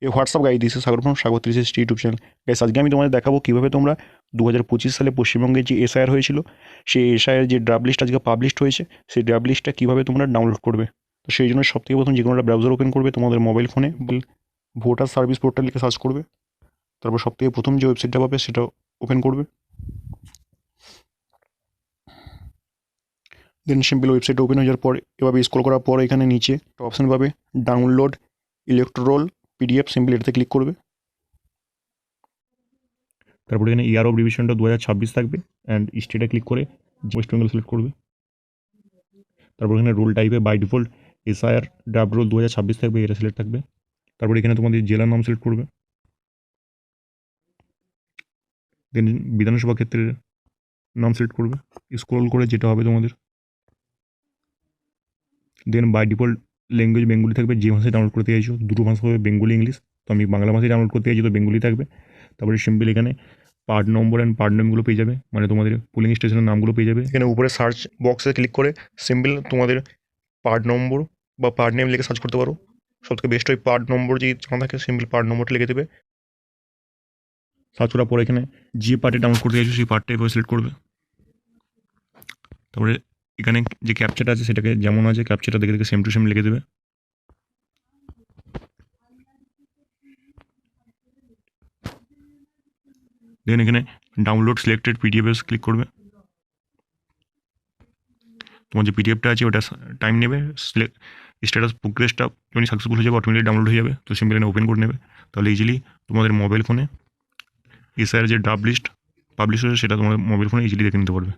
এই WhatsApp guide দিয়েছে Sagar from Sagar 360 YouTube channel. Guys আজকে আমি তোমাদের দেখাবো কীভাবে তোমরা 2025 সালে পশ্চিমবঙ্গে যে এসআইআর হয়েছিল সেই এসআইআর যে ড্রাফট লিস্ট আজকে পাবলিশড হয়েছে সেই ড্রাফট লিস্টটা কীভাবে তোমরা ডাউনলোড করবে। তো সেই জন্য সবথেকে প্রথম যে কোনো একটা ব্রাউজার ওপেন করবে তোমাদের মোবাইল ফোনে, ভোটার সার্ভিস পোর্টাল লিখে সার্চ করবে। তারপর সবথেকে প্রথম যে ওয়েবসাইটটা পাবে সেটা ওপেন করবে। দেন সিম্পল ওয়েবসাইট ওপেন হয়ে যাওয়ার পর এভাবে স্ক্রল করার পর এখানে নিচে একটা অপশান পাবে ডাউনলোড ইলেকট্রোল পিডিএফ, সিম্পল এটাতে ক্লিক করবে। তারপরে এখানে ইয়ার অফ রিভিশনটা 2026 থাকবে অ্যান্ড স্টেটে ক্লিক করে ওয়েস্ট বেঙ্গল সিলেক্ট করবে। তারপর এখানে রোল টাইপে by default SIR draft roll 2026 থাকবে, এটা সিলেক্ট থাকবে। তারপর এখানে তোমাদের জেলার নাম সিলেক্ট করবে। দেন বিধানসভা ক্ষেত্রের নাম সিলেক্ট করবে, স্ক্রল করে যেটা হবে তোমাদের। দেন বাই ডিফল্ট ল্যাঙ্গুয়েজ বেঙ্গলি থাকবে, যে ভাষায় ডাউনলোড করতে চাইছো। দুটো ভাষা হবে, বেঙ্গলি ইংলিশ। তো আমি বাংলা ভাষায় ডাউনলোড করতে চাইছি, তো বেঙ্গলি থাকবে। তারপরে সিম্পল এখানে পার্ট নম্বর অ্যান্ড পার্ট নেমগুলো পেয়ে যাবে, মানে তোমাদের পুলিং স্টেশনের নামগুলো পেয়ে যাবে। এখানে উপরে সার্চ বক্সে ক্লিক করে সিম্পল তোমাদের পার্ট নম্বর বা পার্ট নেম লিখে সার্চ করতে পারো। সবথেকে বেস্ট হয় পার্ট নম্বর যদি জানা থাকে সিম্পল পার্ট নম্বরটা লিখে দেবে। সার্চ করার পরে এখানে যে পার্টে ডাউনলোড করতে চাইছো সেই পার্টটা এভাবে সিলেক্ট করবে। তারপরে এখানে যে ক্যাপচাটা আছে সেটাকে যেমন আছে ক্যাপচাটা দেখে দেখে সেম টু সেম লিখে দেবে। দেন এখানে ডাউনলোড সিলেক্টেড পিডিএফ ক্লিক করবে। তোমার যে পিডিএফটা আছে ওটা টাইম নেবে, স্ট্যাটাস প্রোগ্রেসটা যখন সাকসেসফুল হয়ে যাবে অটোমেটিক ডাউনলোড হয়ে যাবে। তো সিম্পল এখানে ওপেন করে নেবে, তাহলে ইজিলি তোমাদের মোবাইল ফোনে এসআইআর যে ড্রাফট লিস্ট পাবলিশ হয়েছে সেটা তোমার মোবাইল ফোনে ইজিলি দেখে নিতে পারবে।